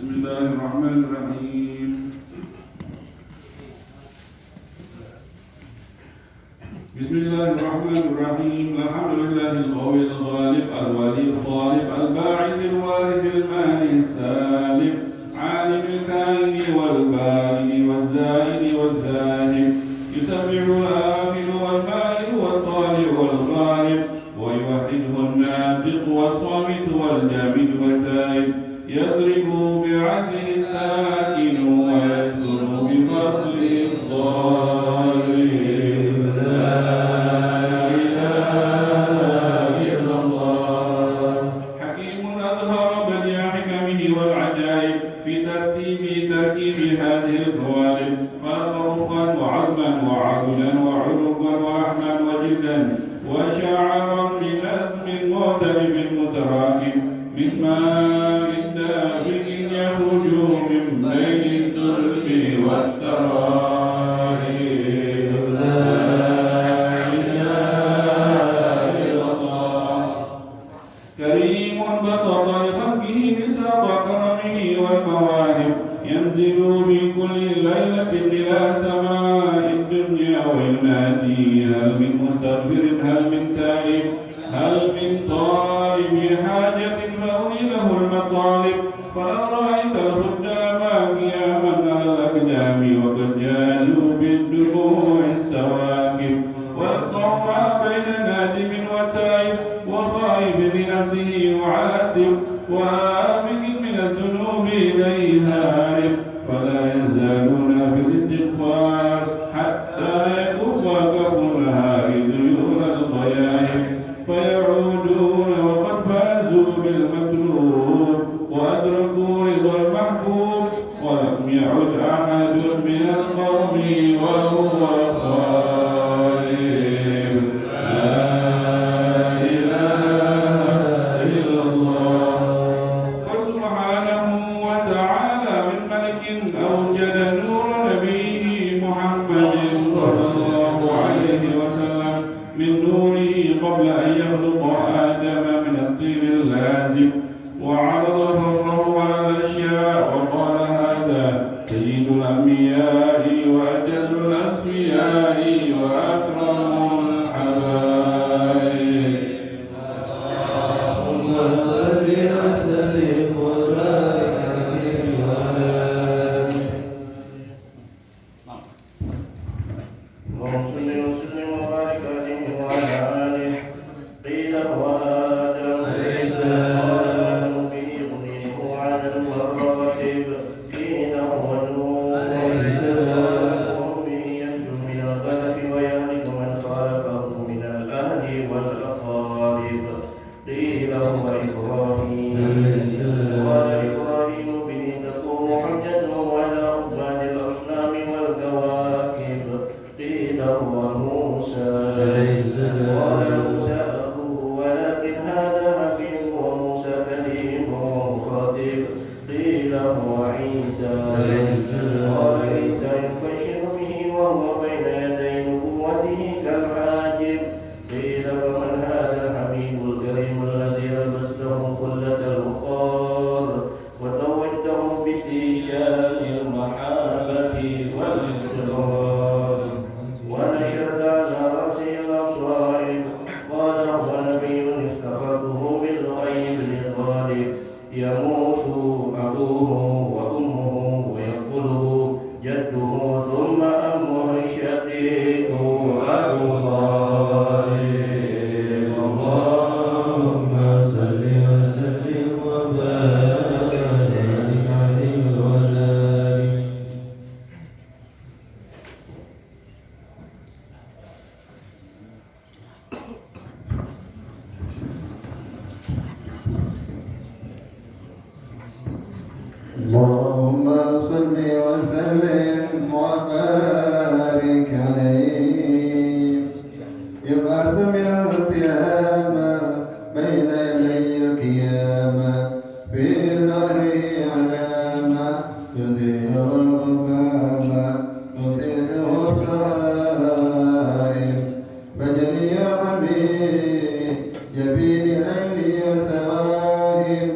Bismillahirrahmanirrahim. Bismillahirrahmanirrahim. Alhamdulillahil qawiyil ghalib al-waliyil ghalib al-ba'idil waridil manil salim alimil kaini wal ba'ini wal zaini wal zalim yusabbihu al-akhir wal ma'il wal tali' wal ghalib wa yuwahhiduhu an-natiq was-samit wal jamid wal taib yadribu bi'adlihi sakin wa yaskunu bi fadlihi al-ghalib. هذه القوالب فرقا وعظما وعدلا وعلقا ولحما وجلدا وشعرا بنظم معترف متراكم من ماء دافئ يخرج من بين الصلب والترائب. لا اله الا الله. كريم بسط لخلقه بساط كرمه والمواهب ينزل من كل ليلة إلى سماء الدنيا وينادي هل من مستغفر هل من تائب هل من طالب حاجة المولي له المطالب. فلو رأيت الخدام قياما على الأقدام وقد جادوا بالدموع السواكب والقوم بين نادم وتائب وخائف لنفسه يعاتب وآمن من الذنوب إليه هارب. فلا يزالون بالاستغفار حتى يكف كفرها ديون الغيائب فيعودون وقد فازوا بالمطلوب وأدركوا رضا المحبوب ولم يعد أحد من القوم وهو خائب. لا إله إلا الله. فسبحانه وتعالى من ملك أوجد نور نبيه محمد صلى الله عليه وسلم من نوره قبل أن يخلق آدم من الطين اللازم وعرض فضله على الأشياء وقال هذا سيد الأنبياء وأجل الأصفياء وأكرم الحبائب. اللهم صل وسلم وبارك عليه وعلى آله. اللهم صل وسلم وبارك عليه وعلى آله. قيل وآدم عليه السلام به بنيه على المراتب. قيل ونوح عليه السلام به ينجو من الغلب ويهلك من خالفه من الأهل والأقارب. قيل وإبراهيم عليه السلام. قال إبراهيم به تكون حجته على عباد الأصنام والكواكب. قيل وموسى عليه السلام. قال موسى أخوه ولكن هذا حكيم وموسى كليم ومخاطب. قيل وعيسى عليه السلام. قال عيسى يبشر به وهو بين يدي نبوته كالحاجب. قيل ومن هذا الحبيب الكريم الذي لبستهم خلة الوقار وزوجتهم بتيجان المحبة والاحترام ونشرت على رأسه الأصائب. قال هو نبي استخرته من غيب للغالب يموت أبوه وأمه ويقتله جده ثم أمه الشقيق أبو طالب. اللهم صل وسلم وبارك عليه وعلى آله. اللهم صل وسلم وبارك عليه. يبعث من القيامة بين يدي القيامة في الأرض علامة يدير الغمامة يدير الصائم بدني يا حبيب جبين ليلي وسوائم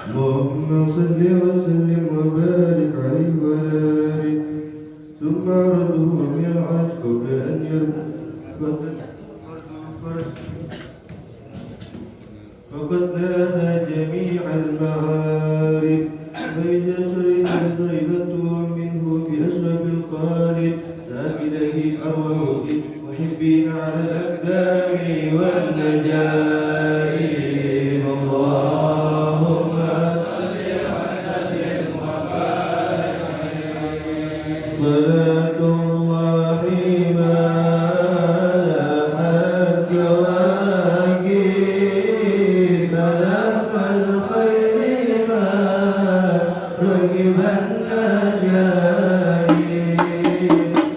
اللهم صل وسلم وبارك عليه وعلى آله ثم عرضه من العرش قبل أن يرفع فقد نادى جميع المعارف فإذا شربته منه بأشرف القارب ذهب إليه أرواح المحبين على الأقدام والنجائم اللهم صل وسلم وبارك عليه صلاة الله ما لاحت كواكب ملأ الخير ما ركب النجائم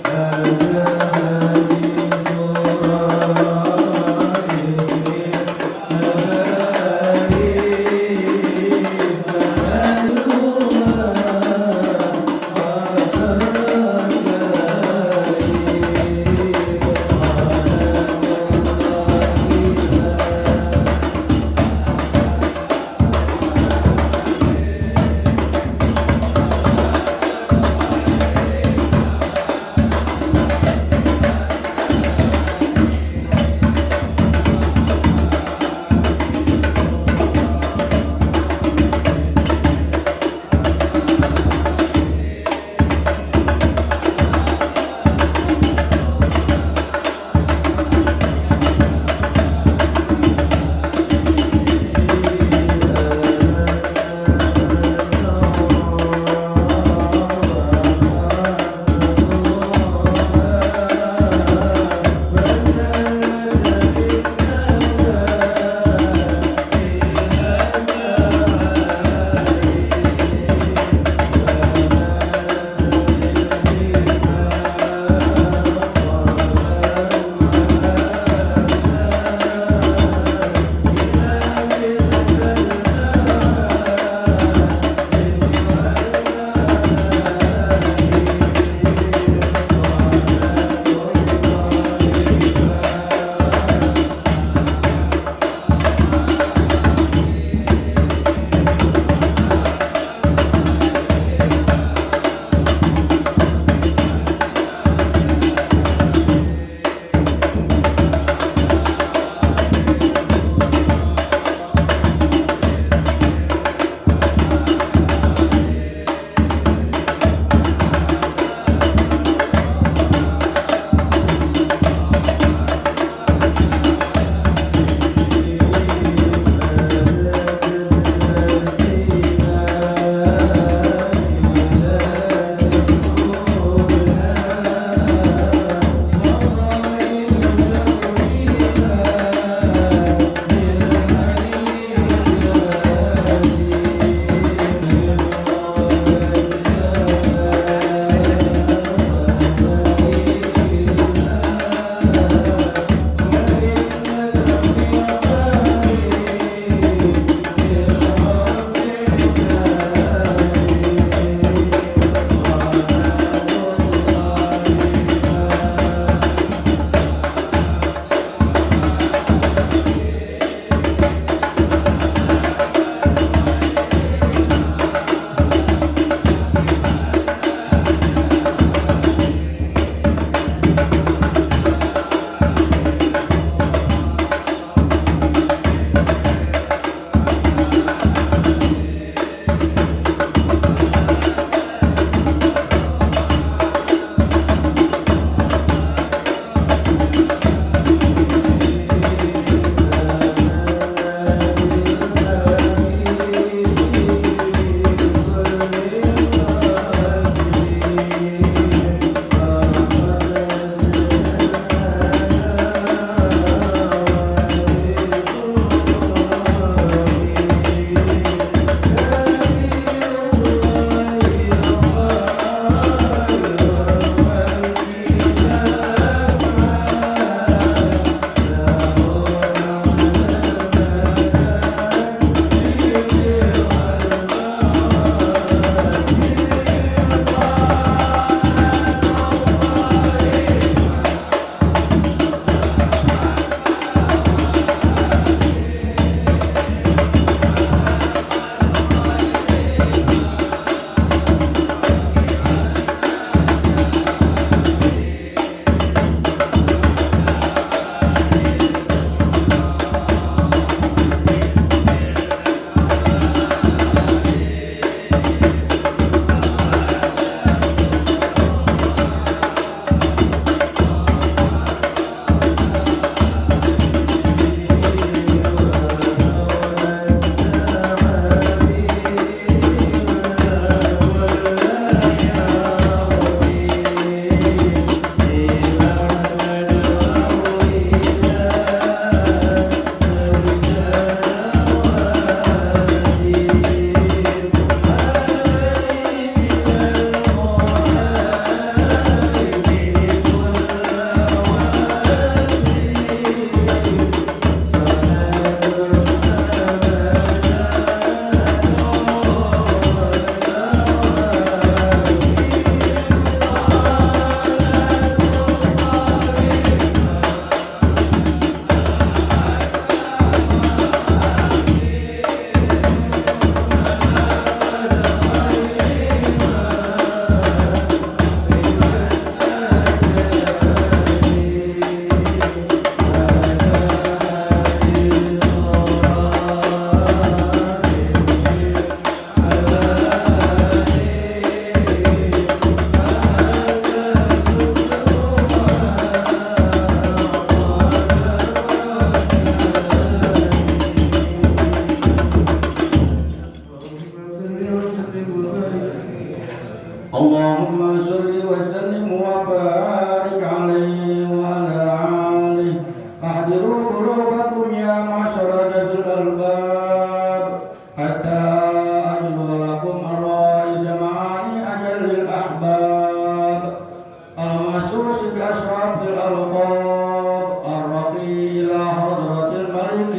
هذا حديث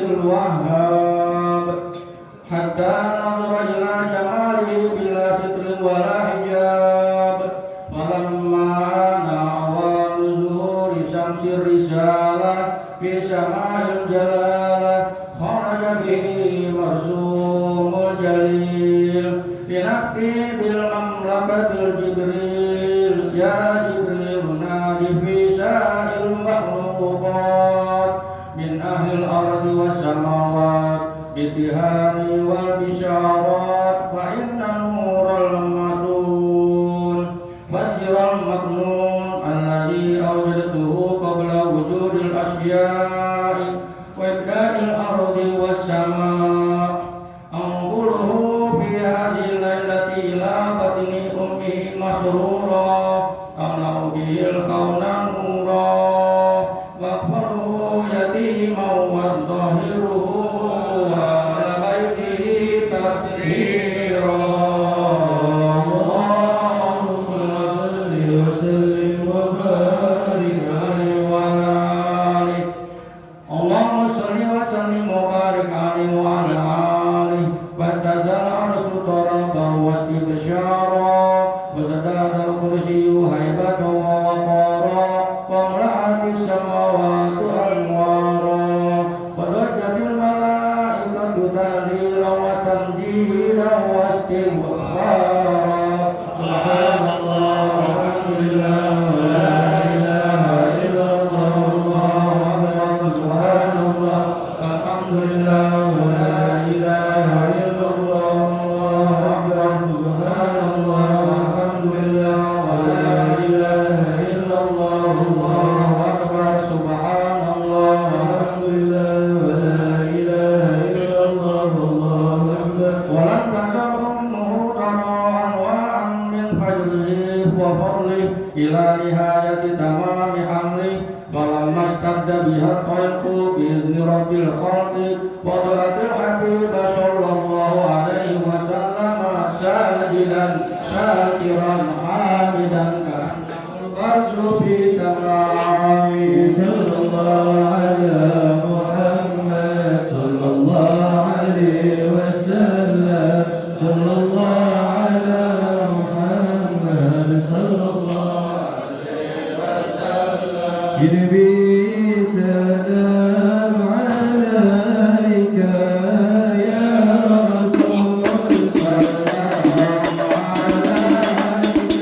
الوهاب حتى نظر إلى جماله بلا ستر ولا حجاب فلما آن أوان ظهور شمس الرسالة في سماء الجلالة خرج به مرسوم الجليل بنقي بالمملكة الجبريل يا جبريل نادي في سائر المخلوقات من أهل الأرض والسماوات بالتهام والبشارات فإن نور المسون بشر المكنون الذي أوجدته قبل وجود الأشياء وإبداء الأرض والسماء أنقله في هذه الليلة إلى بطن أمه مسرورا أملأ به الكون نورا واغفره يتيما وطهره وعلى غيره تطهيرا اللهم صل وسلم وبارك عليه وعلى آله اللهم صل وسلم وبارك عليه وعلى آله فاهتز العرش طربا واستبشارا وزداد الكرسي هيبة ووقارا واملأت السماوات أنوارا وضجت الملائكة تهليلا وتمجيدا واستغفارا سبحان الله والحمد لله ولا إله إلا الله والله أكبر سبحان الله والحمد لله ولا إله إلا الله والله أكبر سبحان الله والحمد لله ولا إله إلا الله والله أكبر سبحان الله والحمد لله ولا إله إلا الله والله أكبر ولن تدعهم أنواعا من فضله وفضله إلى نهاية تمام حمله فلما اشتد بها الطريق بإذن رب الخلق وضعت الحبيب صلى الله عليه وسلم ساجدا شاكرا حامدا القدر في تمامه صلى الله على محمد صلى الله عليه وسلم صلى الله على محمد صلى الله عليه وسلم ينبي سلام عليك يا رسول صلى الله عليك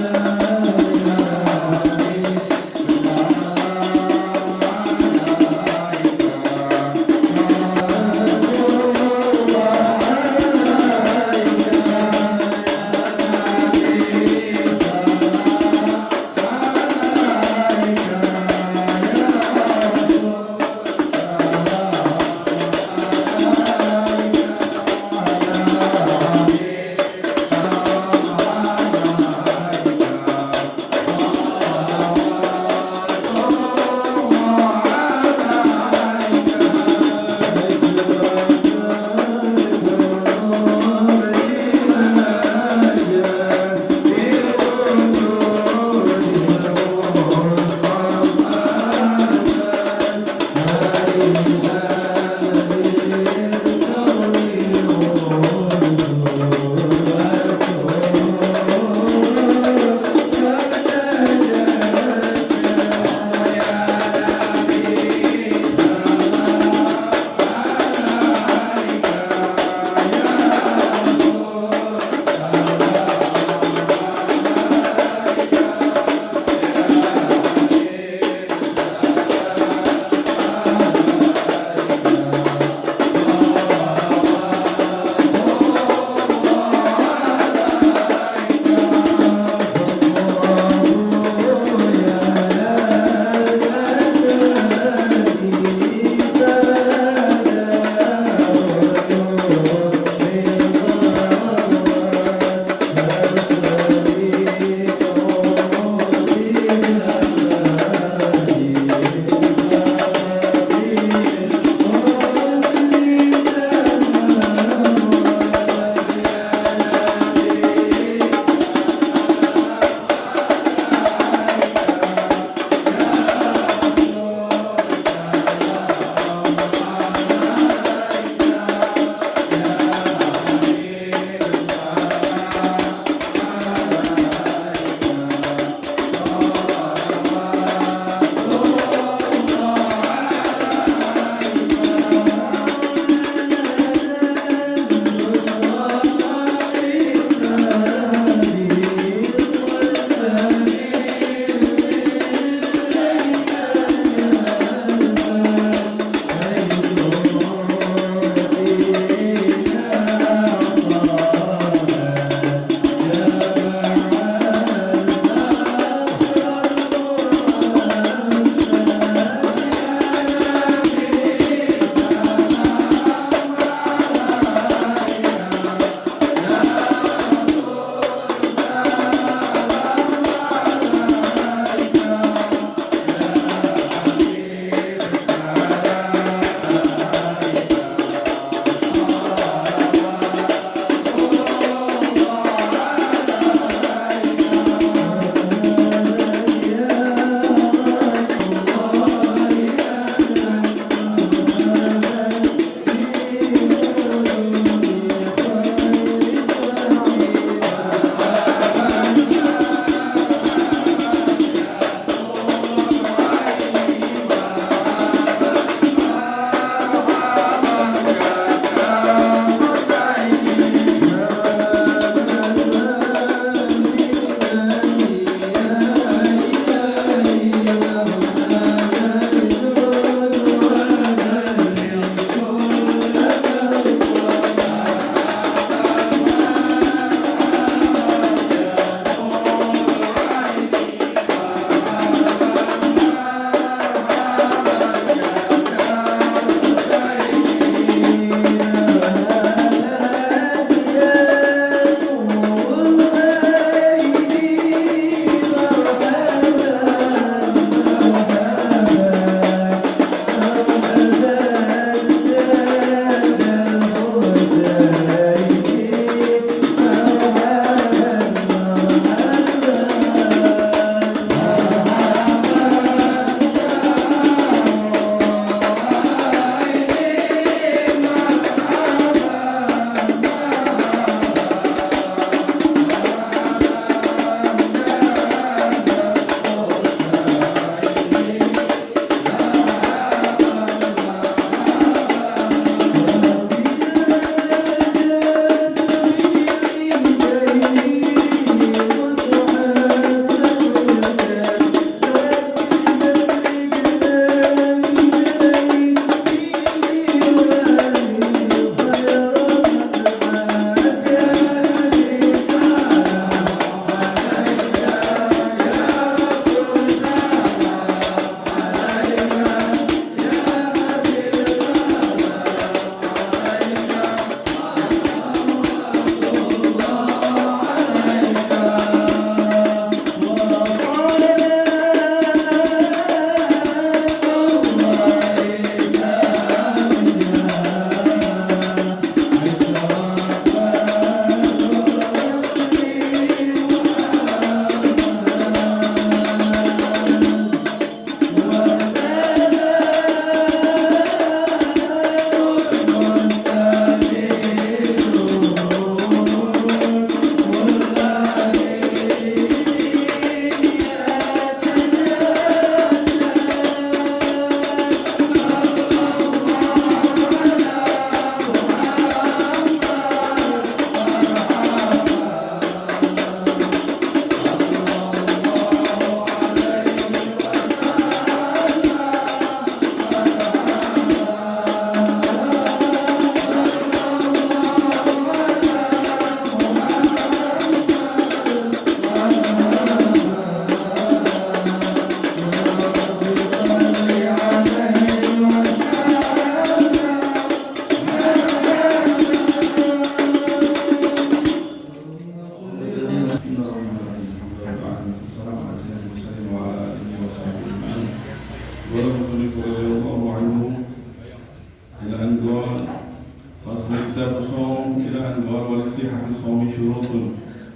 ولصحة الصوم شروط.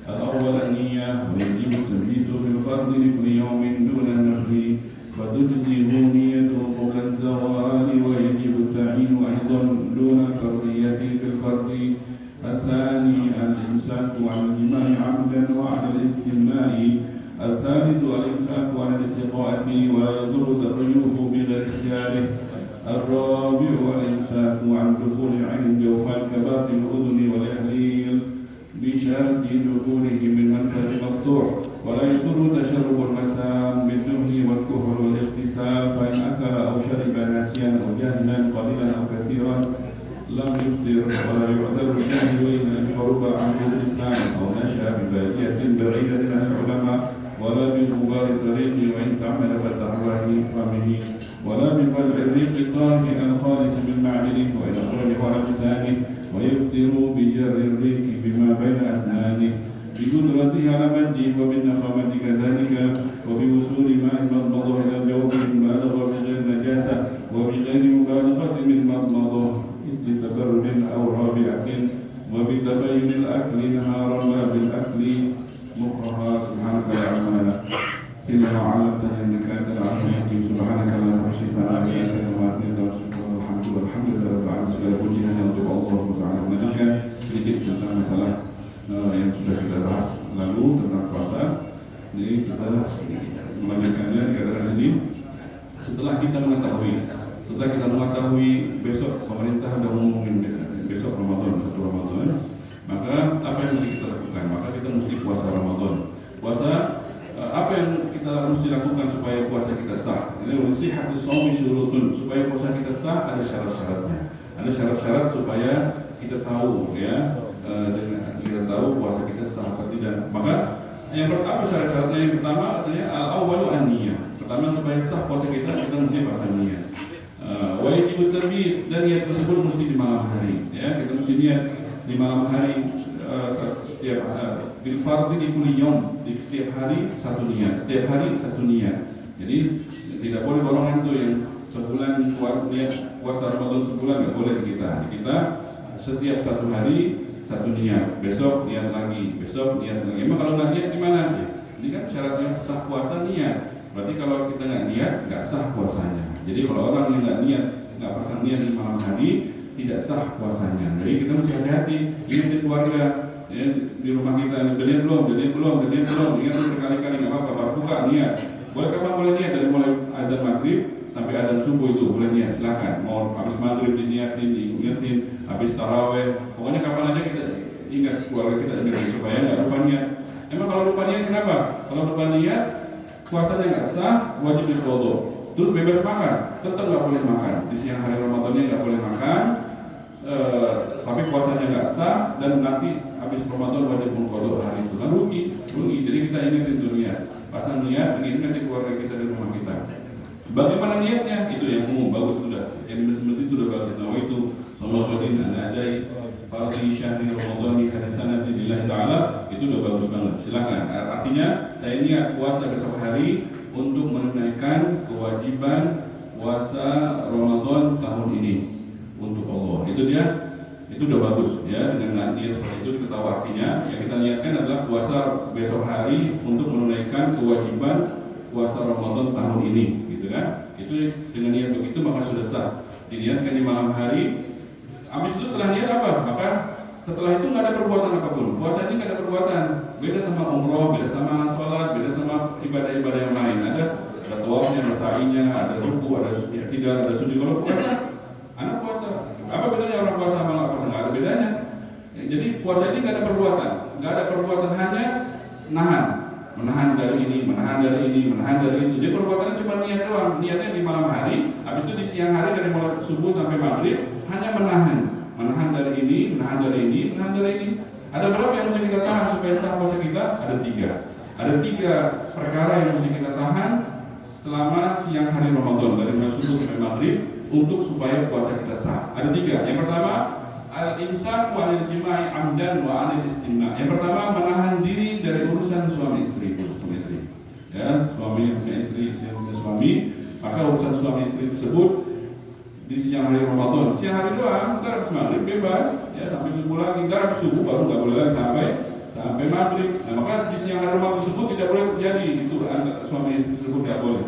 الأول النية، ويجب التبييت في الفرض لكل يوم دون النفل، فتجزئ نيته قبل الزوال، ويجب التعيين أيضا دون الفرضية في الفرض. الثاني الإمساك عن الجماع عمدا وعلى الاستمناء. الثالث الإمساك عن الاستقاءة ولا يضر تغيره بغير اختياره. الرابع الإمساك عن دخول عين جوفاء كبات الأذن والإحليل بشرط دخوله من منفذ مفتوح. ولا يضر تشرب المسام بالدهن والكحل والاغتسال، فإن أكل أو شرب ناسيا أو جاهلا قليلا أو كثيرا لم يفطر. ولا يعذر الجاهل إن حرب عن الإسلام أو نشأ ببادية بعيدة عن العلماء، ولا بغبار الطريق وإن تعمل فتحرى فمه، ولا ببلع الريق الطارق الخالص من معدنه وإن أخرج على لسانه، ويفطر بجر الريق بما بين أسنانه بقدرته على مده، وبالنخامة كذلك، وبوصول ماء المضمضة إلى الجوف بالمبالغة بغير نجاسة، وبغير مبالغة من مضمضة لتبرد أو رابعة، وبتبين الأكل نهارا لا بالأكل مكرها. سبحانك لا علم لنا إلا ما علمتنا إنك أنت العليم الحكيم. سبحانك لا نحصي ثناء عليك كما أثنيت والحمد لله رب العالمين. Segala puji hanya untuk Allah Taala. Melanjutkan sedikit tentang masalah yang sudah kita bahas lalu tentang puasa. Jadi kita melanjutkannya di keadaan ini. Setelah kita mengetahui besok pemerintah sudah mengumumkan besok Ramadan, 1 Ramadan, maka apa yang mesti kita lakukan? Maka kita mesti puasa Ramadan. Apa yang kita mesti lakukan supaya puasa kita sah? Ini nasihat shaum syurutun, supaya puasa kita sah ada syarat-syaratnya. Ada syarat-syarat supaya kita tahu ya, dengan kita tahu puasa kita sah atau tidak. Maka yang pertama syarat-syaratnya yang pertama artinya al-awwalu an-niyah. Pertama supaya sah puasa kita mesti pasang niat. Wajib terbit dan niat tersebut mesti di malam hari. Ya, kita mesti niat di malam hari setiap bil fardhi di kulli yawm, di setiap hari satu niat, setiap hari satu niat. Jadi tidak boleh golongan itu yang sebulan niat puasa Ramadan sebulan, nggak boleh kita setiap satu hari satu niat, besok niat lagi, besok niat lagi. Emang kalau nggak niat gimana? Ya, ini kan syaratnya sah puasa niat. Berarti kalau kita nggak niat nggak sah puasanya. Jadi kalau orang yang nggak niat, nggak pasang niat di malam hari, tidak sah puasanya. Jadi kita mesti hati-hati. Ingat keluarga, ya, di rumah kita, belian belum, ingat berkali-kali nggak apa-apa, pas buka niat. Boleh kapan boleh niat, dari mulai azan maghrib sampai azan subuh itu boleh niat, silakan. Mau habis maghrib diniatin, diingetin, habis taraweh, pokoknya kapan aja kita ingat, keluarga kita ingat supaya nggak lupa niat. Emang kalau lupa niat kenapa? Kalau lupa niat, puasanya nggak sah, wajib diqodho. Terus bebas makan, tetap nggak boleh makan. Di siang hari Ramadannya nggak boleh makan, tapi puasanya nggak sah, dan nanti habis Ramadan wajib mengqodho hari itu. Kan rugi. Jadi kita ingatin dunia, pasang niat, mengingatkan keluarga kita di rumah kita. Bagaimana niatnya? Itu yang umum, bagus sudah. Yang di masjid itu sudah bagus. Nah itu Ramadan al-adai fardhi syahri Ramadhani hasanati lillahi ta'ala, itu udah bagus banget. Silakan. Artinya saya niat puasa besok hari untuk menunaikan kewajiban puasa Ramadan tahun ini untuk Allah. Itu udah bagus ya, dengan niat seperti itu kita tahu artinya. Yang kita niatkan adalah puasa besok hari untuk menunaikan kewajiban puasa Ramadan tahun ini, gitu kan? Itu dengan niat begitu maka sudah sah. Diniatkan di malam hari. Habis itu setelah niat apa? Maka setelah itu nggak ada perbuatan apapun. Puasa ini nggak ada perbuatan. Beda sama umroh, beda sama sholat, beda sama ibadah-ibadah yang lain. Ada tawafnya, ada sa'inya, ada ruku, ada tidak, ada sujud. Kalau puasa, anak puasa. Apa bedanya orang puasa sama nggak puasa? Nggak ada bedanya. Jadi puasa ini nggak ada perbuatan. Nggak ada perbuatan, hanya menahan dari ini, menahan dari itu. Jadi perbuatannya cuma niat doang. Niatnya di malam hari. Habis itu di siang hari dari mulai subuh sampai maghrib hanya menahan dari ini. Ada berapa yang mesti kita tahan supaya sah puasa kita? Ada tiga perkara yang mesti kita tahan selama siang hari Ramadan dari mulai subuh sampai maghrib untuk supaya puasa kita sah. Ada tiga. Yang pertama, al-imsak wa al-jima'i amdan wa anil istimna. Yang pertama, menahan diri dari urusan suami istri. Ya, suami, maka urusan suami istri tersebut di siang hari Ramadan. Siang hari doang, ntar habis maghrib bebas, ya sampai subuh lagi, ntar habis subuh baru nggak boleh lagi sampai maghrib. Nah, maka di siang hari Ramadan tersebut tidak boleh terjadi itu suami istri tersebut nggak boleh.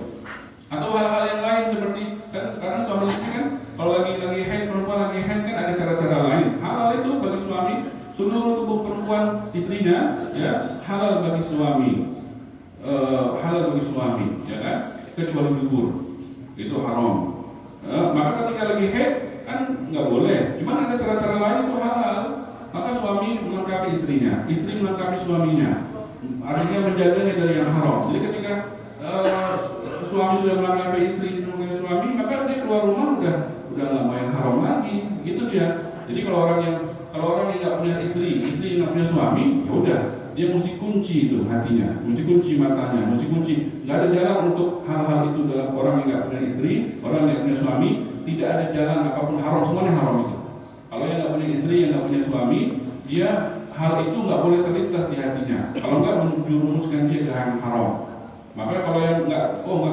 Atau hal-hal yang lain seperti karena suami istri kan kalau lagi haid, perempuan lagi haid kan ada cara-cara lain. Halal itu bagi suami, seluruh tubuh perempuan istrinya ya halal bagi suami, ya kan, kecuali dubur itu haram. Maka ketika lagi haid kan nggak boleh. Cuman ada cara-cara lain itu halal. Maka suami melengkapi istrinya, istri melengkapi suaminya. Artinya menjaganya dari yang haram. Jadi ketika suami sudah melengkapi istri sebagai suami, maka dia keluar rumah udah nggak mau yang haram lagi. Gitu dia. Jadi kalau orang yang nggak punya istri nggak punya suami, ya udah dia mesti kunci itu hatinya, mesti kunci matanya, mesti kunci. Nggak ada jalan untuk hal-hal itu dalam orang yang nggak punya istri, orang yang nggak punya suami, tidak ada jalan apapun haram, semuanya haram itu. Kalau yang nggak punya istri, yang nggak punya suami, dia hal itu nggak boleh terlintas di hatinya. Kalau nggak menjurumuskan dia ke yang haram. Maka kalau yang nggak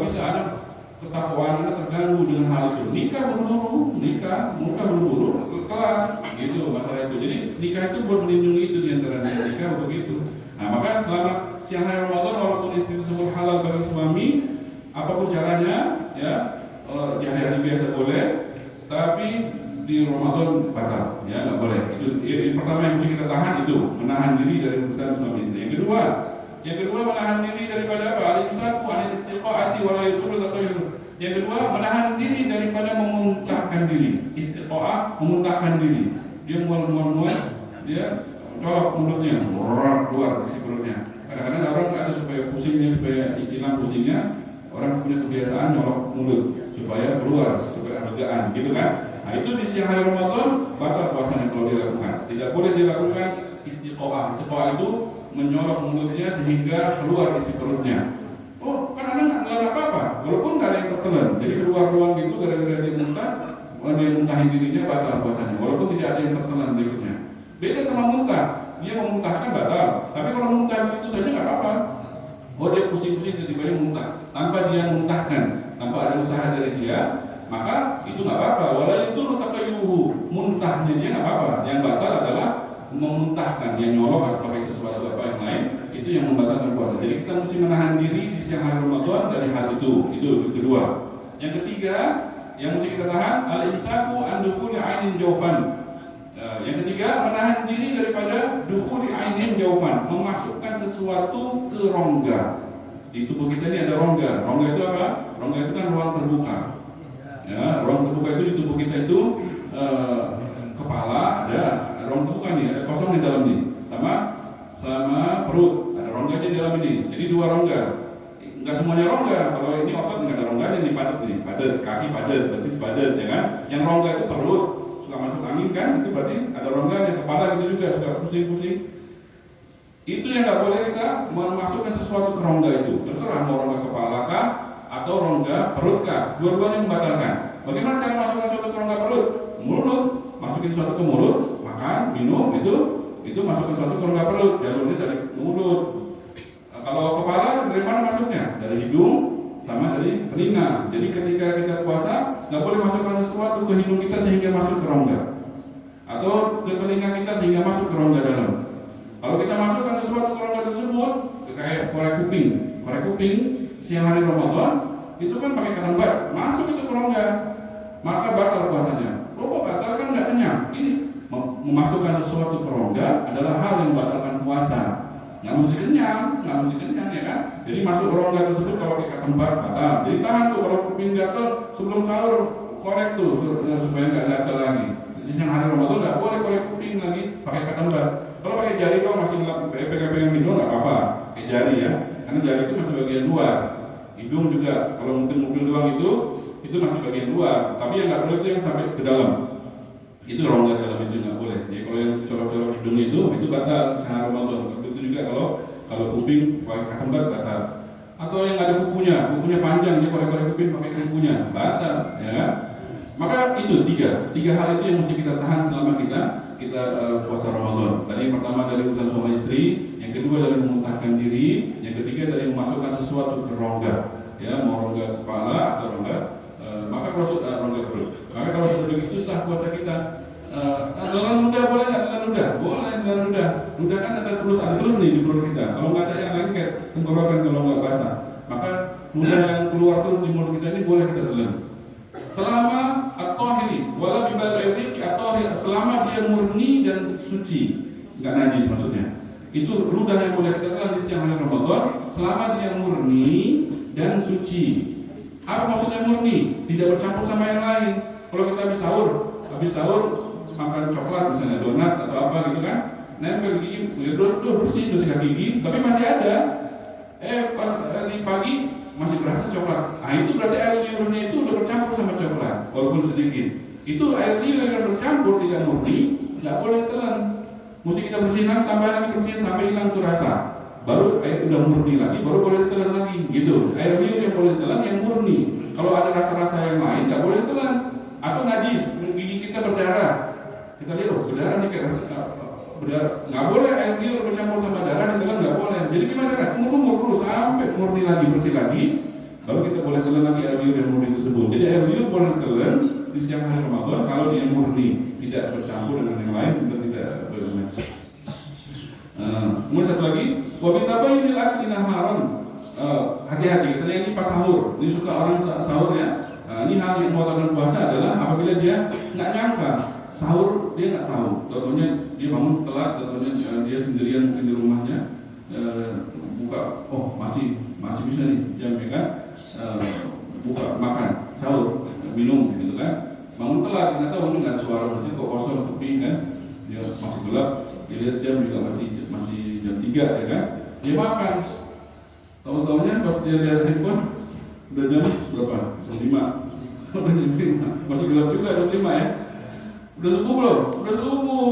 bisa, anak ketakwaan anak terganggu dengan hal itu. Nikah buru-buru, kelas, gitu masalah itu. Jadi nikah itu buat melindungi itu diantara nikah begitu. Nah maka selama siang hari Ramadan walaupun istri tersebut halal bagi suami, apapun caranya, ya di hari-hari biasa boleh, tapi di Ramadan batal, ya nggak boleh. Itu yang pertama yang mesti kita tahan itu menahan diri dari urusan suami istri. Yang kedua menahan diri daripada apa? Al-imsaku anil istiqaati wa la yudhurru takhayur. Yang kedua menahan diri daripada memuntahkan diri. Istiqaah memuntahkan diri. Dia mual, dia colok mulutnya, keluar isi perutnya. Kadang-kadang orang ada supaya pusingnya, supaya hilang pusingnya, orang punya kebiasaan nyolok mulut supaya keluar, supaya alegaan, gitu kan? Nah itu di siang hari Ramadan batal puasanya kalau dilakukan. Tidak boleh dilakukan istiqaah. Istiqaah itu menyolok mulutnya sehingga keluar isi perutnya. Oh, kan anak nggak apa-apa, walaupun nggak ada yang tertelan. Jadi keluar ruang gitu gara-gara dia muntahin dirinya batal puasanya, walaupun tidak ada yang tertelan berikutnya. Beda sama muntah, dia memuntahkan batal. Tapi kalau muntah begitu saja nggak apa-apa. Oh dia pusing-pusing tiba-tiba muntah, tanpa dia muntahkan, tanpa ada usaha dari dia, maka itu nggak apa-apa. Walau itu takayuhu, muntahnya dia nggak apa-apa. Yang batal adalah memuntahkan, yang nyolok atau pakai sesuatu apa yang lain, itu yang membatalkan puasa. Jadi kita mesti menahan diri di siang hari Ramadan dari hal itu kedua. Yang ketiga, yang mesti kita tahan al-imsaku an dukhuli ainin jawfan. Yang ketiga, menahan diri daripada dukhuli ainin jawfan, memasukkan sesuatu ke rongga. Di tubuh kita ini ada rongga. Rongga itu apa? Rongga itu kan ruang terbuka. Ya, ruang terbuka itu di tubuh kita itu kepala ada ruang terbuka nih, ada kosong di dalam nih, sama perut ada rongganya di dalam ini. Jadi dua rongga. Enggak semuanya rongga. Kalau ini otot nggak ada rongganya nih, padat, kaki padat, betis padat, ya kan? Yang rongga itu perut, suka masuk angin kan? Itu berarti ada rongganya. Kepala gitu juga suka pusing-pusing. Itu yang nggak boleh kita memasukkan sesuatu ke rongga itu. Terserah mau rongga kepala kah atau rongga perut kah. Dua-duanya membatalkan. Bagaimana cara masukkan sesuatu ke rongga perut? Mulut. Masukin sesuatu ke mulut, makan, minum, itu masukkan sesuatu ke rongga perut, jalurnya dari mulut. Kalau kepala dari mana masuknya? Dari hidung sama dari telinga. Jadi ketika kita puasa nggak boleh masukkan sesuatu ke hidung kita sehingga masuk ke rongga, atau ke telinga kita sehingga masuk ke rongga dalam. Kalau kita masukkan sesuatu ke rongga tersebut, kayak korek kuping siang hari Ramadan itu kan pakai kelembat, masuk itu ke rongga, maka batal puasanya. Kok batal kan nggak kenyang? Ini memasukkan sesuatu ke rongga adalah hal yang membatalkan puasa. Nggak mesti kenyang ya kan? Jadi masuk rongga tersebut kalau pakai kelembat batal. Jadi tahan tuh kalau kuping gatal sebelum sahur, korek tuh supaya nggak gatal lagi. Jadi siang hari Ramadan nggak boleh korek kuping lagi pakai kelembat. Kalau pakai jari doang masih pegang hidung nggak apa-apa, pakai jari ya, karena jari itu masih bagian luar. Hidung juga kalau mungkin doang itu masih bagian luar, tapi yang nggak boleh itu yang sampai ke dalam. Itu rongga dalam itu nggak boleh. Jadi kalau yang colok-colok hidung itu batal siang Ramadan. Itu juga kalau kuping pakai kelembat batal. Atau yang ada kukunya panjang, dia korek-korek kuping pakai kukunya batal, ya kan? Maka itu tiga hal itu yang mesti kita tahan selama kita puasa Ramadan. Tadi yang pertama dari urusan suami istri, yang kedua dari memuntahkan diri, yang ketiga dari memasukkan sesuatu ke rongga, ya mau rongga kepala atau rongga, maka kalau rongga perut. Maka kalau ludah kan ada terus nih di perut kita. Kalau nggak ada yang lain kayak tenggorokan kalau nggak basah, maka ludah yang keluar terus di mulut kita ini boleh kita telan. Selama at-tahiri, wala bibal airi at-tahir, selama dia murni dan suci, nggak najis maksudnya. Itu ludah yang boleh kita telan di siang hari Ramadan, selama dia murni dan suci. Apa maksudnya murni? Tidak bercampur sama yang lain. Kalau kita habis sahur makan coklat misalnya, donat atau apa gitu kan, nempel di gigi, bersihkan gigi, tapi masih ada. Pas di pagi masih berasa coklat. Nah itu berarti air liurnya itu udah bercampur sama coklat, walaupun sedikit. Itu air liur yang bercampur tidak murni, nggak boleh telan. Mesti kita bersihkan, tambah lagi bersihin sampai hilang tuh rasa. Baru air udah murni lagi, baru boleh telan lagi. Gitu. Air liur yang boleh telan yang murni. Kalau ada rasa-rasa yang lain nggak boleh telan. Atau najis, gigi kita berdarah. Kita lihat berdarah nih kayak berdarah. Nggak boleh air liur bercampur sama darah ditelan, nggak boleh. Jadi gimana kan? Murni sampai murni lagi, bersih lagi. Baru kita boleh telan lagi air liur yang murni tersebut. Jadi air liur boleh telan di siang hari Ramadan kalau dia murni, tidak bercampur dengan yang lain, kita tidak boleh. Kemudian satu lagi, wabitabayinil akli naharan. Hati-hati, karena ini pas sahur. Ini suka orang sahur ya. Ini hal yang membatalkan puasa adalah apabila dia nggak nyangka sahur, dia nggak tahu. Contohnya dia bangun telat, contohnya dia sendirian mungkin di rumahnya, buka, oh masih bisa nih jam ya kan, buka makan sahur, minum gitu kan. Bangun telat, ternyata ini nggak ada suara masjid kok kosong sepi kan, dia masih gelap, dia lihat jam juga masih jam 3 ya kan, dia makan. Tahu-tahunya pas dia lihat handphone udah jam berapa? Jam 5. Masih gelap juga jam 5 ya. Udah subuh belum? Udah subuh.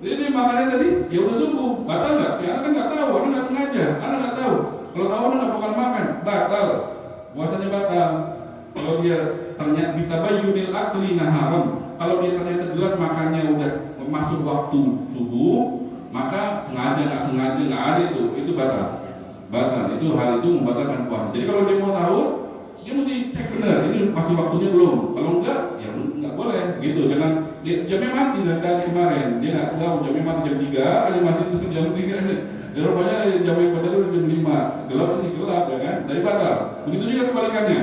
Jadi makannya tadi, ya udah subuh. Batal nggak? Ya anak kan nggak tahu, anak nggak sengaja, anak nggak tahu. Kalau tahu anak nggak bakal makan, batal. Puasanya batal. Kalau dia ternyata bitabayyunil akli naharam, kalau dia ternyata jelas makannya udah masuk waktu subuh, maka sengaja nggak ada itu batal. Itu hal itu membatalkan puasa. Jadi kalau dia mau sahur, dia mesti cek benar ini masih waktunya belum. Kalau enggak, ya nggak boleh gitu. Jangan jamnya mati dari kemarin. Dia nggak tahu jamnya mati jam 3, kali masih itu jam 3 aja. Ya rupanya jamnya pada jam 5. Gelap sih gelap ya kan. Dari batal. Begitu juga kebalikannya.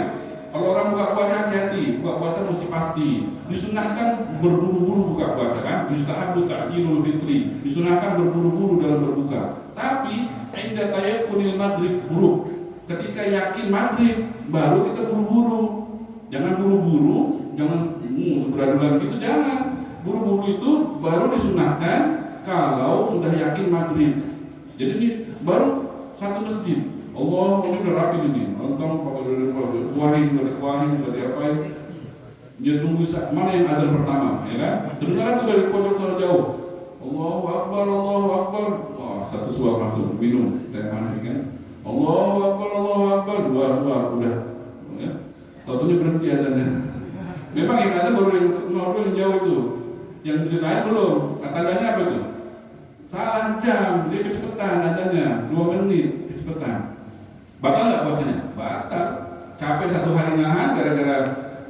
Kalau orang buka puasa hati-hati, buka puasa mesti pasti. Disunahkan berburu-buru buka puasa kan. Yustahabu ta'jilul fitri. Disunahkan berburu-buru dalam berbuka. Tapi inda tayakunil maghrib buruk. Ketika yakin maghrib baru kita buru-buru. Jangan buru-buru, jangan beradulan gitu, jangan. Buru-buru itu baru disunahkan kalau sudah yakin maghrib. Jadi ini baru satu masjid. Allah ini udah rapi ini. Nonton pakai kuahin dari apa ya? Dia tunggu mana yang ada pertama, ya kan? Dengar tuh dari pojok sana jauh. Allahu Akbar. Wah, satu suap masuk minum teh manis kan. Allahu Akbar, dua udah. Ya. Tentunya berhenti adanya. Memang yang ada baru yang jauh itu. Yang lain belum. Tandanya apa itu? Salah jam, dia kecepatan adanya 2 menit kecepatan. Batal nggak puasanya? Batal. Capek satu hari nahan gara-gara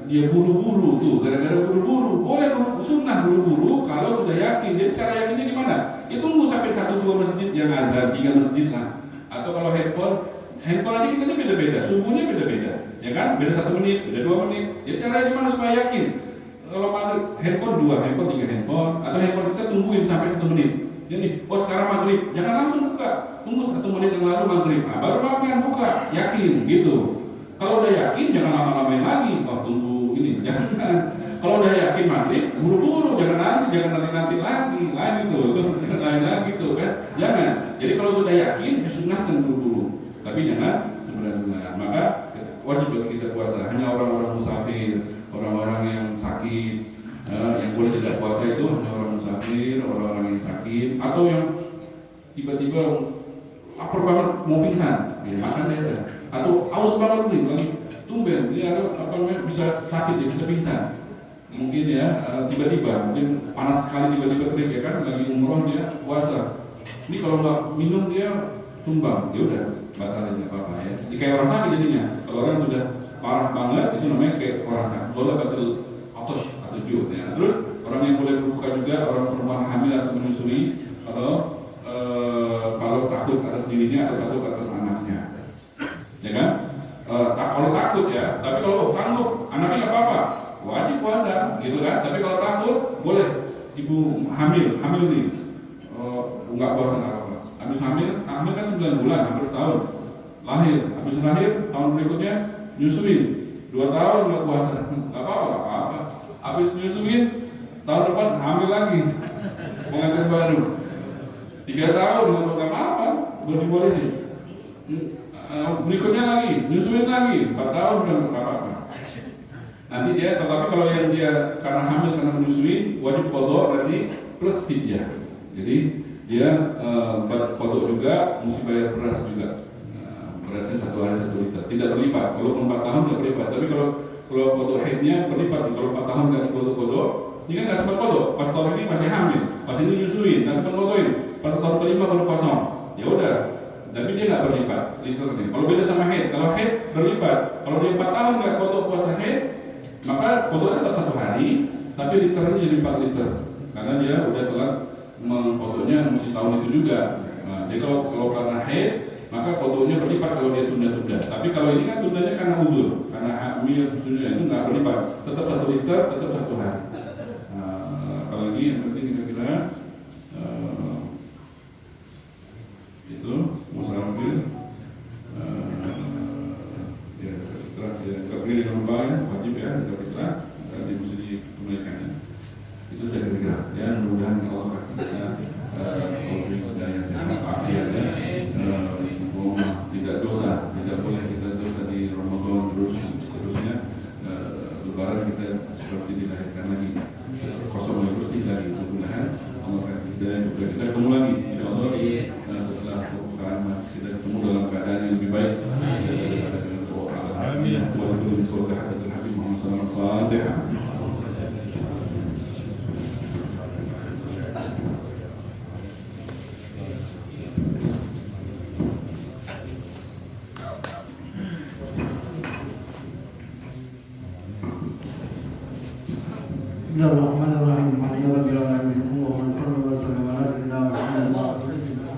dia buru-buru tuh, gara-gara buru-buru. Boleh sunnah buru-buru kalau sudah yakin. Jadi cara yakinnya gimana? Ya tunggu sampai 1-2 masjid yang ada, 3 masjid lah. Atau kalau handphone aja kita beda-beda, subuhnya beda-beda, ya kan? Beda 1 menit, beda 2 menit. Jadi caranya gimana supaya yakin? Kalau handphone 2, handphone 3 handphone, atau handphone kita tungguin sampai 1 menit. Jadi, sekarang maghrib, jangan langsung buka, tunggu 1 menit yang lalu maghrib, baru makan buka, yakin gitu. Kalau udah yakin jangan lama-lamain lagi, tunggu ini, jangan. Kalau udah yakin maghrib, buru-buru, jangan nanti lagi, lain itu, lain lagi tuh kan, jangan. Jadi kalau sudah yakin, disunahkan buru-buru, tapi jangan sebenarnya. Maka wajib bagi kita puasa. Hanya orang-orang musafir, orang-orang yang sakit, yang boleh tidak puasa itu hanya orang musafir, orang-orang yang sakit, atau yang tiba-tiba lapar banget mau pingsan, ya makan aja. Atau haus banget nih, lagi tumben, dia bisa sakit, dia bisa pingsan. Mungkin ya tiba-tiba, mungkin panas sekali tiba-tiba terik ya kan, lagi umroh dia puasa. Ini kalau nggak minum dia tumbang, ya udah batal aja apa-apa ya. Jadi kayak orang sakit jadinya. Kalau orang sudah parah banget itu namanya kayak orang sakit. Boleh batal otos atau jut ya. Terus orang yang boleh berbuka juga orang perempuan hamil atau menyusui atau hamil nih, nggak puasa nggak apa-apa. Habis hamil kan 9 bulan, hampir setahun. Lahir, habis lahir tahun berikutnya nyusuin, 2 tahun nggak puasa, nggak apa-apa. Habis nyusuin tahun depan hamil lagi, pengantin baru. 3 tahun nggak apa-apa, belum dibolehin. Berikutnya lagi, nyusuin lagi, 4 tahun nggak apa-apa. Nanti dia, tetapi kalau yang dia karena hamil karena menyusui wajib qadha nanti plus fidyah. Jadi dia qadha juga mesti bayar beras juga. Berasnya 1 hari 1 liter, tidak berlipat. Kalau 4 tahun tidak berlipat. Tapi kalau qadha haidnya berlipat. Kalau 4 tahun nggak qadha, ini kan nggak sempat qadha. Pas tahun ini masih hamil, pas ini nyusuin, nggak sempat qadhain. Pas tahun kelima baru kosong. Ya udah. Tapi dia nggak berlipat liternya. Kalau beda sama haid, kalau haid berlipat. Kalau dia 4 tahun nggak qadha puasa haid, maka qadha tetap 1 hari, tapi liternya jadi 4 liter. Karena dia udah telat mengqadhanya mesti tahun itu juga. Nah, jadi kalau karena haid, maka qadhanya berlipat kalau dia tunda-tunda. Tapi kalau ini kan tundanya karena uzur, karena hamil tunda itu nggak berlipat, tetap 1 liter, tetap 1 hari. Apalagi yang penting kira-kira itu musafir, ya terus ya kafir yang baik wajib ya kita tadi mesti ditunaikan. Itu saya kira ya, mudah-mudahan Allah kasih kita konflik dan sehat afiat ya. Tidak dosa, tidak boleh kita dosa di Ramadan terus seterusnya. Lebaran kita seperti dilahirkan lagi, kosong lagi bersih lagi. Mudah-mudahan Allah kasih hidayah juga kita ketemu lagi insyaallah setelah kebukaan kita ketemu dalam keadaan yang lebih baik. Amin. Wa billahi surga hadatul habib Muhammad sallallahu alaihi wasallam. Bismillahirrahmanirrahim. Alhamdulillahirabbil alamin. Allahumma shalli wa sallim ala sayyidina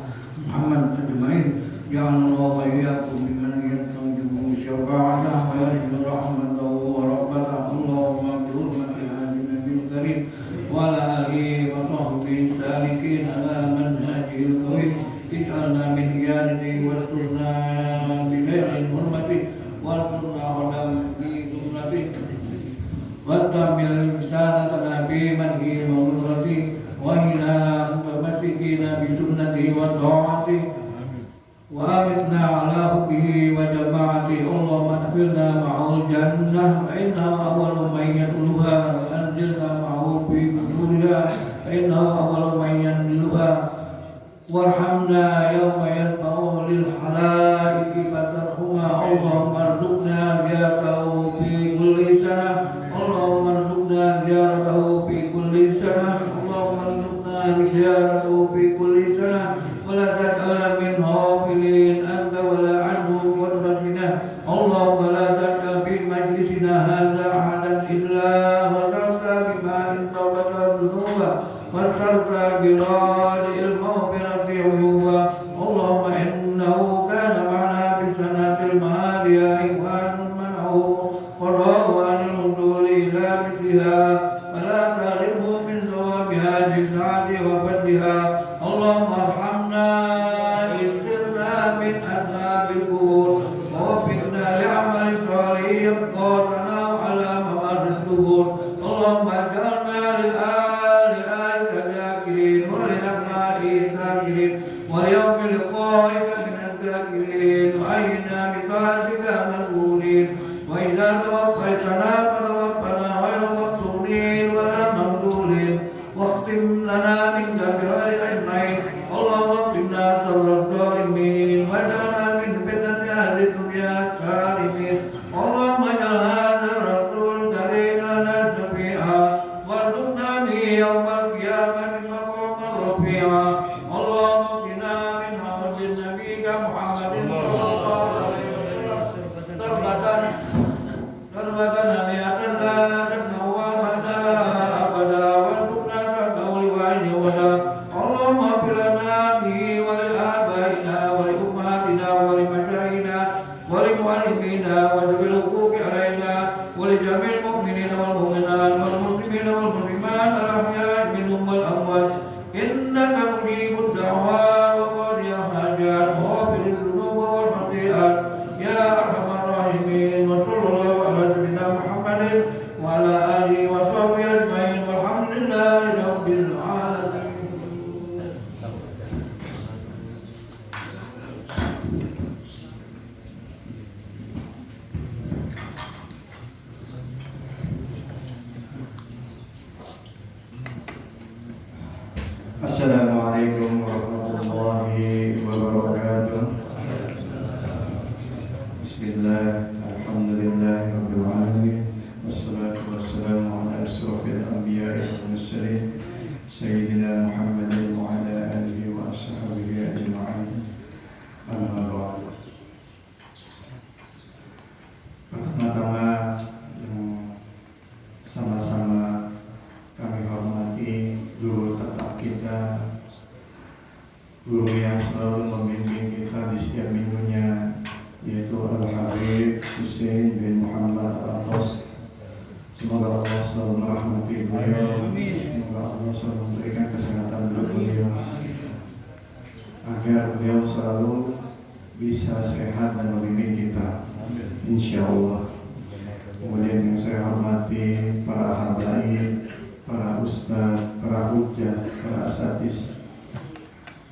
Muhammad ajma'in. Ja'alallahu wa iyyakum mimman yastanjibu syafa'atahu wa yarju rahmatahu wa rabbatahu. Allahumma bi hurmati hadhihi nabiyyil karim wa ala alihi wa sahbihi salikin ala manhajil qawim. Ij'alna min iyadihi wa sunna bi khairin hurmati wa sunna wa bi sunnati وَاتَّبِعْ رِسَالَةَ نَبِيٍّ مَنْهِي وَمُرْسَلِهِ وَإِلَى مُتَمَسِّكِينَ بِسُنَّتِهِ وَطَاعَتِهِ وَأَمِتْنَا عَلَى حُبِّهِ وَجَمَاعَتِهِ. اللهم أدخلنا معه الجنة فإنه أول من يدخلها، وأنزلنا معه في قبورها فإنه أول من ينزلها. وارحمنا يوم يرفع للحلائق فترحمها. اللهم ارزقنا زيارته في كل سنة. اللهم ارزقنا زيارته في كل سنة. اللهم ارزقنا زيارته في كل سنة ولا تجعل من غافلين أنت ولا عنه وتركنا. اللهم لا تجعل في مجلسنا هذا أحدا إلا غفرت بما توبة الذنوب واغفرت براد المغفرة عيوبا. اللهم إنه كان معنا بسنة المهادية إخوان منعه قضاه عن الوصول إلى مثلها فلا تغربه من ثوابها بالسعة وفتحها. اللهم ارحمنا إن سرنا من أصحاب القبور ووفقنا لعمل صالح يبقى لنا على ممر الدهور. اللهم اجعلنا لآلك ذاكرين ولنبنائه ذاكرين وليوم لقائك من الذاكرين وأينا بطاعتك مشغولين. وإذا توفيتنا فتوفنا غير مفتونين ولا ممدولين واختم لنا منك بخير أجمعين. اللهم اغفرنا شر الظالمين واجعلنا من فتنة أهل الدنيا السالمين. اللهم اجعل هذا الرسول الكريم لنا شفيعا وارزقنا به يوم القيامة مقاما رفيعا. اللهم اغفنا من حمد نبيك محمد صلى الله عليه وسلم تربة نبيك لا تنوى مسألة أبدا وارزقنا كالقول وعين ولا. اللهم اغفر لنا به ولآبائنا ولأمهاتنا ولمشايخنا ولمعلمينا وذوي الحقوق علينا ولجميع المؤمنين والمؤمنات والمسلمين والمسلمات الأحياء منهم والأموات الأموات إنك مجيب الدعوات وقاضي الحاجات وغافر الذنوب والخطيئات يا أرحم الراحمين. وصلى الله على سيدنا محمد وعلى آله وصحبه أجمعين والحمد لله رب العالمين. Assalamualaikum warahmatullahi wabarakatuh. Bismillah, alhamdulillah, rabbil alamin. Wassalatu wassalamu ala asrafil anbiya'i wal mursalin Sayyidina Muhammadin wa ala alihi wa ashabihi ajma'in. Amma ba'du. Pertama-tama sama-sama kami hormati guru tetap kita, guru yang selalu membimbing kita di setiap minggunya, yaitu Al-Habib Husain bin Muhammad Al-Atas. Semoga Allah selalu merahmati beliau, semoga Allah selalu memberikan kesehatan untuk beliau, agar beliau selalu bisa sehat dan membimbing kita, insya Allah. Kemudian yang saya hormati para habaib, para ustaz, para hujjah, para asatidz,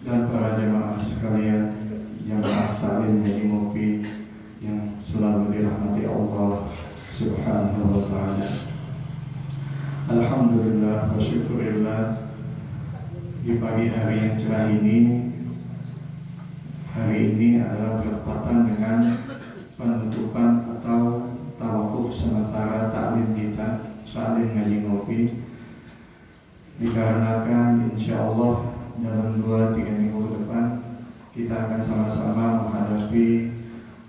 dan para jemaah sekalian yang taklim Ngaji Ngopi yang selalu dirahmati Allah Subhanahu wa ta'ala. Alhamdulillah wa syukurillah, di pagi hari yang cerah ini, hari ini adalah bertepatan dengan penutupan atau tawakuf sementara taklim kita, taklim Ngaji Ngopi. Dikarenakan insya Allah dalam 2-3 minggu ke depan kita akan sama-sama menghadapi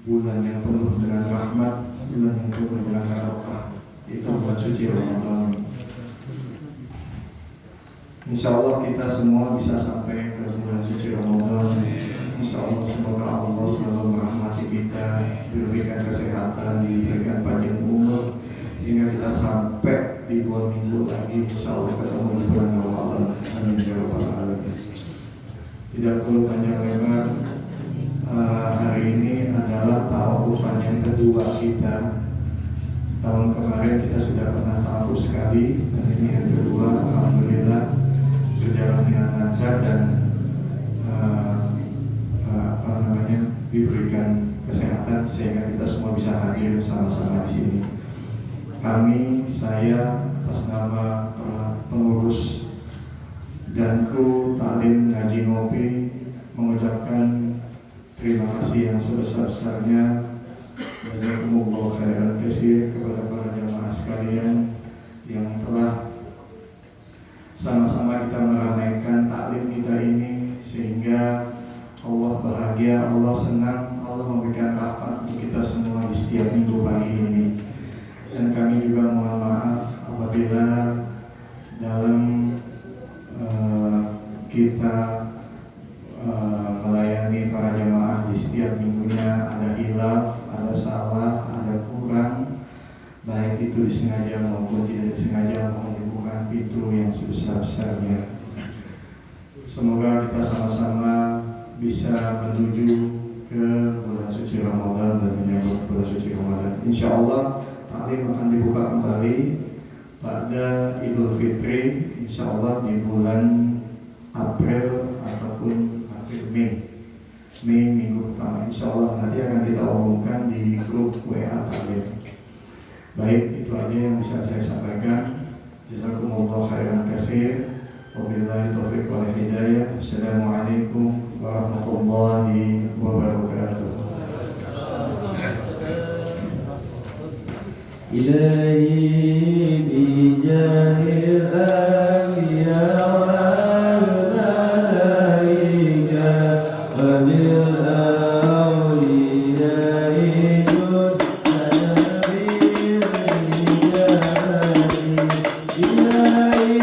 bulan yang penuh dengan rahmat, bulan yang penuh dengan barokah, itu bulan suci Ramadan. Insya Allah kita semua bisa sampai ke bulan suci Ramadan. Insya Allah semoga Allah selalu merahmati kita, diberikan kesehatan, diberikan panjang umur, sehingga kita sampai di 2 minggu lagi insya Allah ketemu di bulan Ramadan. Amin ya rabbal alamin. Tidak perlu panjang lebar, hari ini adalah tawafan yang kedua kita. Tahun kemarin kita sudah pernah tawaf sekali, dan ini yang kedua. Alhamdulillah berjalan dengan lancar dan diberikan kesehatan sehingga kita semua bisa hadir sama-sama di sini. Kami, saya atas nama pengurus dan kru taklim Ngaji Ngopi mengucapkan terima kasih yang sebesar-besarnya, jazakumullah khairan katsir, kepada para jamaah sekalian yang telah sama-sama kita meramaikan taklim kita ini sehingga Allah bahagia, Allah senang, Allah memberikan rahmat untuk kita semua di setiap minggu pagi ini. Dan kami juga mohon maaf apabila dalam kita melayani para jamaah di setiap minggunya ada hilaf, ada salah, ada kurang, baik itu disengaja maupun tidak disengaja, mohon dibuka pintu yang sebesar-besarnya. Semoga kita sama-sama bisa menuju ke bulan suci Ramadan dan menyambut bulan suci Ramadan. Insya Allah taklim akan dibuka kembali pada Idul Fitri, insya Allah di bulan April ataupun Mei minggu pertama. Insya Allah nanti akan kita umumkan di grup WA taklim. Baik, itu aja yang bisa saya sampaikan. Jazakumullah khairan katsir. Wabillahi taufiq wal hidayah. Assalamualaikum warahmatullahi wabarakatuh. Ilahi bijahil anbiya wal malaika walil awliya idun nabil rijali ilahi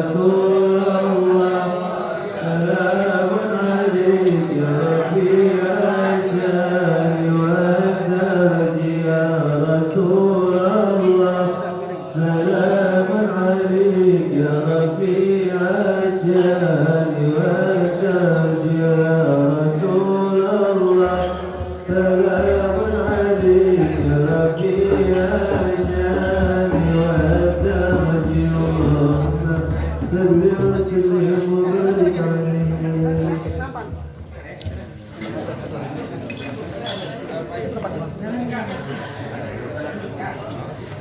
رسول الله سلام عليك يا رفيع الشان والدرج يا رسول الله سلام عليك يا رفيع الشان والدرج يا رسول الله سلام عليك يا رفيع الشان والدرج صل وسلم وبارك عليه